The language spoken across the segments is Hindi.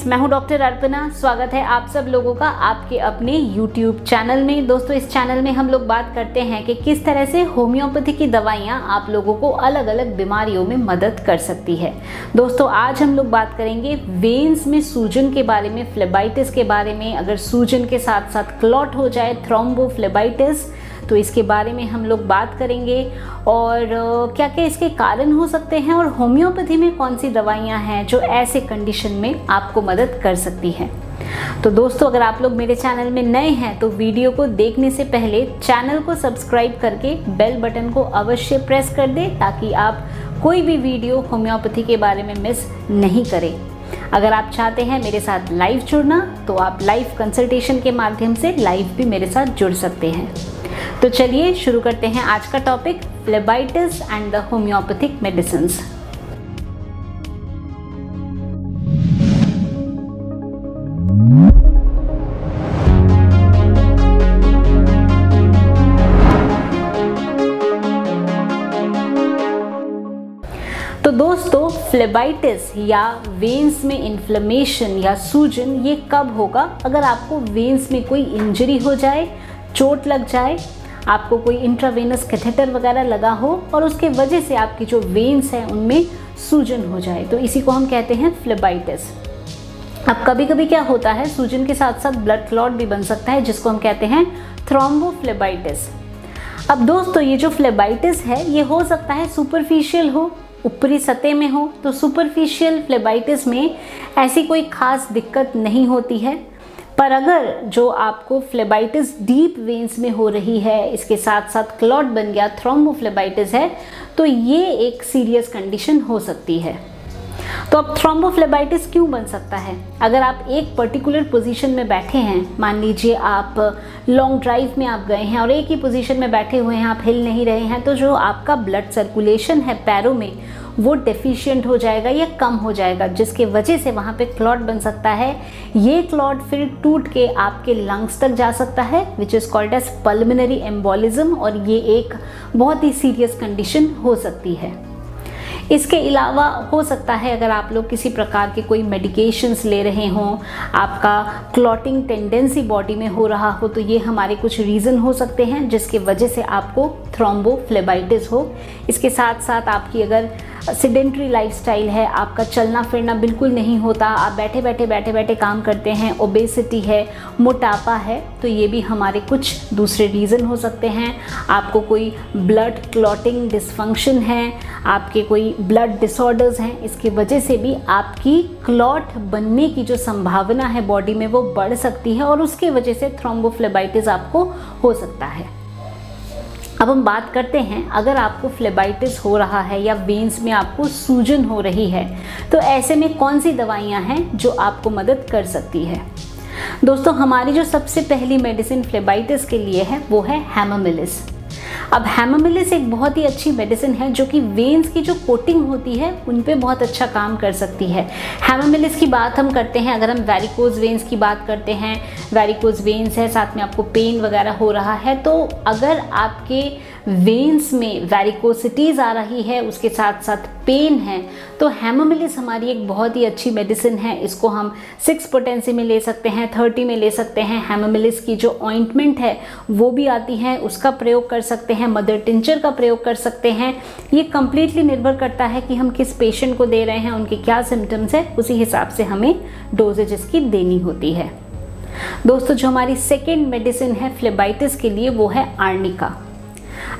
मैं हूं डॉक्टर अर्पणा। स्वागत है आप सब लोगों का आपके अपने YouTube चैनल में। दोस्तों, इस चैनल में हम लोग बात करते हैं कि किस तरह से होम्योपैथी की दवाइयां आप लोगों को अलग अलग बीमारियों में मदद कर सकती है। दोस्तों, आज हम लोग बात करेंगे वेन्स में सूजन के बारे में, फ्लेबाइटिस के बारे में। अगर सूजन के साथ साथ क्लॉट हो जाए, थ्रोम्बोफ्लेबाइटिस, तो इसके बारे में हम लोग बात करेंगे और क्या क्या इसके कारण हो सकते हैं और होम्योपैथी में कौन सी दवाइयां हैं जो ऐसे कंडीशन में आपको मदद कर सकती हैं। तो दोस्तों, अगर आप लोग मेरे चैनल में नए हैं तो वीडियो को देखने से पहले चैनल को सब्सक्राइब करके बेल बटन को अवश्य प्रेस कर दें ताकि आप कोई भी वीडियो होम्योपैथी के बारे में मिस नहीं करें। अगर आप चाहते हैं मेरे साथ लाइव जुड़ना तो आप लाइव कंसल्टेशन के माध्यम से लाइव भी मेरे साथ जुड़ सकते हैं। तो चलिए शुरू करते हैं आज का topic, phlebitis and the homeopathic medicines. तो दोस्तों, फ्लेबाइटिस या वेन्स में इन्फ्लेमेशन या सूजन ये कब होगा? अगर आपको वेन्स में कोई इंजरी हो जाए, चोट लग जाए, आपको कोई इंट्रावेनस कैथेटर वगैरह लगा हो और उसके वजह से आपकी जो वेन्स हैं उनमें सूजन हो जाए, तो इसी को हम कहते हैं फ्लेबाइटिस। अब कभी कभी क्या होता है, सूजन के साथ साथ ब्लड क्लॉट भी बन सकता है जिसको हम कहते हैं थ्रोम्बोफ्लेबाइटिस। अब दोस्तों, ये जो फ्लेबाइटिस है ये हो सकता है सुपरफिशियल हो, ऊपरी सतह में हो। तो सुपरफिशियल फ्लेबाइटिस में ऐसी कोई खास दिक्कत नहीं होती है, पर अगर जो आपको फ्लेबाइटिस डीप वेन्स में हो रही है, इसके साथ साथ क्लॉट बन गया, थ्रोम्बोफ्लेबाइटिस है, तो ये एक सीरियस कंडीशन हो सकती है। तो अब थ्रोम्बोफ्लेबाइटिस क्यों बन सकता है? अगर आप एक पर्टिकुलर पोजीशन में बैठे हैं, मान लीजिए आप लॉन्ग ड्राइव में आप गए हैं और एक ही पोजीशन में बैठे हुए हैं, आप हिल नहीं रहे हैं, तो जो आपका ब्लड सर्कुलेशन है पैरों में वो डेफिशिएंट हो जाएगा या कम हो जाएगा, जिसके वजह से वहाँ पे क्लॉट बन सकता है। ये क्लॉट फिर टूट के आपके लंग्स तक जा सकता है, which is called as pulmonary embolism, और ये एक बहुत ही सीरियस कंडीशन हो सकती है। इसके अलावा हो सकता है अगर आप लोग किसी प्रकार के कोई मेडिकेशंस ले रहे हों, आपका क्लॉटिंग टेंडेंसी बॉडी में हो रहा हो, तो ये हमारे कुछ रीज़न हो सकते हैं जिसके वजह से आपको थ्रोम्बोफ्लेबाइटिस हो। इसके साथ साथ आपकी अगर सेडेंट्री लाइफस्टाइल है, आपका चलना फिरना बिल्कुल नहीं होता, आप बैठे बैठे काम करते हैं, ओबेसिटी है, मोटापा है, तो ये भी हमारे कुछ दूसरे रीज़न हो सकते हैं। आपको कोई ब्लड क्लॉटिंग डिसफंक्शन है, आपके कोई ब्लड डिसऑर्डर्स हैं, इसकी वजह से भी आपकी क्लॉट बनने की जो संभावना है बॉडी में वो बढ़ सकती है और उसके वजह से थ्रोम्बोफ्लेबाइटिस आपको हो सकता है। अब हम बात करते हैं, अगर आपको फ्लेबाइटिस हो रहा है या वेन्स में आपको सूजन हो रही है, तो ऐसे में कौन सी दवाइयां हैं जो आपको मदद कर सकती है? दोस्तों, हमारी जो सबसे पहली मेडिसिन फ्लेबाइटिस के लिए है वो है हैमोमिलिस। अब हैमोमिलिस एक बहुत ही अच्छी मेडिसिन है जो कि वेन्स की जो कोटिंग होती है उन पे बहुत अच्छा काम कर सकती है। हैमोमिलिस की बात हम करते हैं, अगर हम वेरिकोज वेन्स की बात करते हैं, वेरिकोज वेन्स है, साथ में आपको पेन वगैरह हो रहा है, तो अगर आपके वेन्स में वेरिकोसिटीज़ आ रही है, उसके साथ साथ पेन है, तो हैमोमिलिस हमारी एक बहुत ही अच्छी मेडिसिन है। इसको हम 6 पोटेंसी में ले सकते हैं, 30 में ले सकते हैं। हैमोमिलिस की जो ऑइंटमेंट है वो भी आती है, उसका प्रयोग कर सकते हैं, मदर टिंचर का प्रयोग कर सकते हैं। ये कम्प्लीटली निर्भर करता है कि हम किस पेशेंट को दे रहे हैं, उनके क्या सिम्टम्स है, उसी हिसाब से हमें डोजेज इसकी देनी होती है। दोस्तों, जो हमारी सेकेंड मेडिसिन है फ्लेबाइटिस के लिए वो है आर्निका।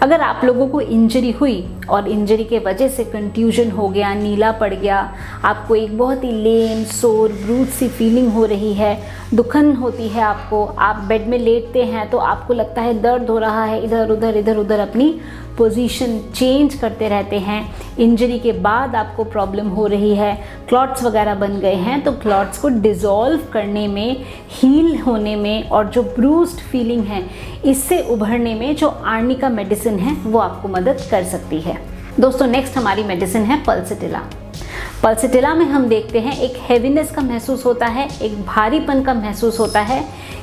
अगर आप लोगों को इंजरी हुई और इंजरी के वजह से कंट्यूजन हो गया, नीला पड़ गया, आपको एक बहुत ही लेम, सोर, ब्रूज सी फीलिंग हो रही है, दुखन होती है आपको, आप बेड में लेटते हैं तो आपको लगता है दर्द हो रहा है, इधर उधर अपनी पोजीशन चेंज करते रहते हैं, इंजरी के बाद आपको प्रॉब्लम हो रही है, क्लॉट्स वगैरह बन गए हैं, तो क्लॉट्स को डिज़ोल्व करने में, हील होने में और जो ब्रूस्ड फीलिंग है इससे उभरने में जो आर्निका मेडिसिन है वो आपको मदद कर सकती है। दोस्तों, नेक्स्ट हमारी मेडिसिन है पल्सटिला। पल्सेटिला में हम देखते हैं एक हेवीनेस का महसूस होता है, एक भारीपन का महसूस होता है।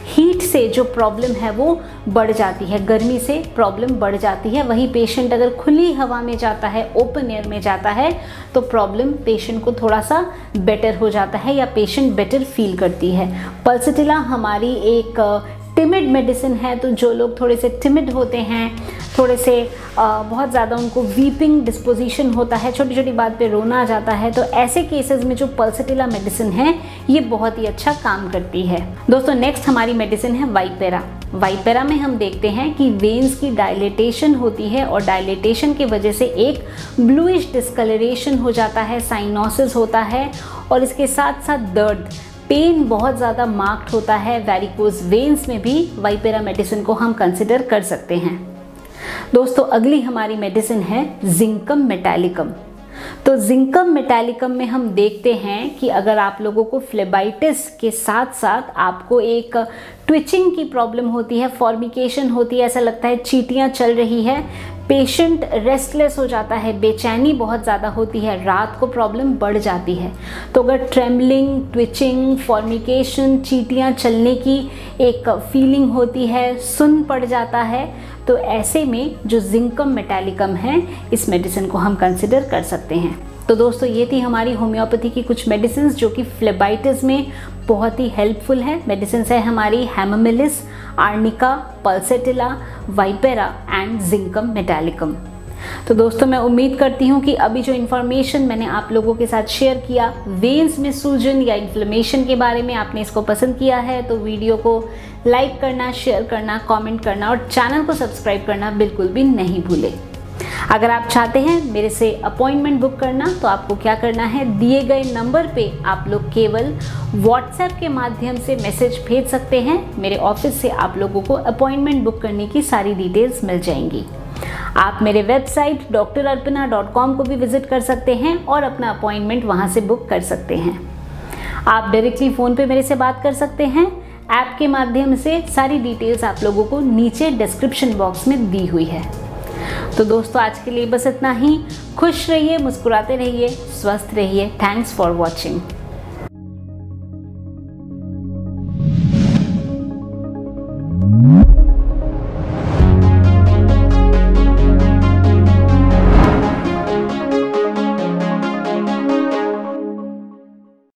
हीट से जो प्रॉब्लम है वो बढ़ जाती है, गर्मी से प्रॉब्लम बढ़ जाती है। वही पेशेंट अगर खुली हवा में जाता है, ओपन एयर में जाता है, तो प्रॉब्लम पेशेंट को थोड़ा सा बेटर हो जाता है या पेशेंट बेटर फील करती है। पल्सेटिला हमारी एक टिमिड मेडिसिन है, तो जो लोग थोड़े से टिमिड होते हैं, थोड़े से बहुत ज़्यादा उनको वीपिंग डिस्पोजिशन होता है, छोटी छोटी बात पे रोना आ जाता है, तो ऐसे केसेस में जो पल्सेटिला मेडिसिन है ये बहुत ही अच्छा काम करती है। दोस्तों नेक्स्ट हमारी मेडिसिन है वाइपेरा। वाइपेरा में हम देखते हैं कि वेन्स की डायलेटेशन होती है और डायलेटेशन की वजह से एक ब्लूइश डिस्कलरेशन हो जाता है, साइनोसिस होता है और इसके साथ साथ दर्द, पेन बहुत ज़्यादा मार्क्ड होता है। वेरिकोज वेन्स में भी वाइपेरा मेडिसिन को हम कंसिडर कर सकते हैं। दोस्तों अगली हमारी मेडिसिन है जिंकम मेटालिकम। तो जिंकम मेटालिकम में हम देखते हैं कि अगर आप लोगों को फ्लेबाइटिस के साथ साथ आपको एक ट्विचिंग की प्रॉब्लम होती है, फॉर्मिकेशन होती है, ऐसा लगता है चींटियाँ चल रही है, पेशेंट रेस्टलेस हो जाता है, बेचैनी बहुत ज़्यादा होती है, रात को प्रॉब्लम बढ़ जाती है, तो अगर ट्रेमलिंग, ट्विचिंग, फॉर्मिकेशन, चींटियाँ चलने की एक फीलिंग होती है, सुन्न पड़ जाता है, तो ऐसे में जो जिंकम मेटालिकम है इस मेडिसिन को हम कंसिडर कर सकते हैं। तो दोस्तों ये थी हमारी होम्योपैथी की कुछ मेडिसिन जो कि फ्लेबाइटिस में बहुत ही हेल्पफुल है। मेडिसिन है हमारी hamamelis, arnica, pulsatilla, vipera and zincum metallicum. तो दोस्तों मैं उम्मीद करती हूँ कि अभी जो इन्फॉर्मेशन मैंने आप लोगों के साथ शेयर किया वेन्स में सूजन या इन्फ्लेमेशन के बारे में, आपने इसको पसंद किया है तो वीडियो को लाइक करना, शेयर करना, कमेंट करना और चैनल को सब्सक्राइब करना बिल्कुल भी नहीं भूलें। अगर आप चाहते हैं मेरे से अपॉइंटमेंट बुक करना तो आपको क्या करना है, दिए गए नंबर पे आप लोग केवल व्हाट्सएप के माध्यम से मैसेज भेज सकते हैं। मेरे ऑफिस से आप लोगों को अपॉइंटमेंट बुक करने की सारी डिटेल्स मिल जाएंगी। आप मेरे वेबसाइट drarpana.com को भी विजिट कर सकते हैं और अपना अपॉइंटमेंट वहां से बुक कर सकते हैं। आप डायरेक्टली फ़ोन पे मेरे से बात कर सकते हैं, ऐप के माध्यम से सारी डिटेल्स आप लोगों को नीचे डिस्क्रिप्शन बॉक्स में दी हुई है। तो दोस्तों आज के लिए बस इतना ही। खुश रहिए, मुस्कुराते रहिए, स्वस्थ रहिए। Thanks for watching.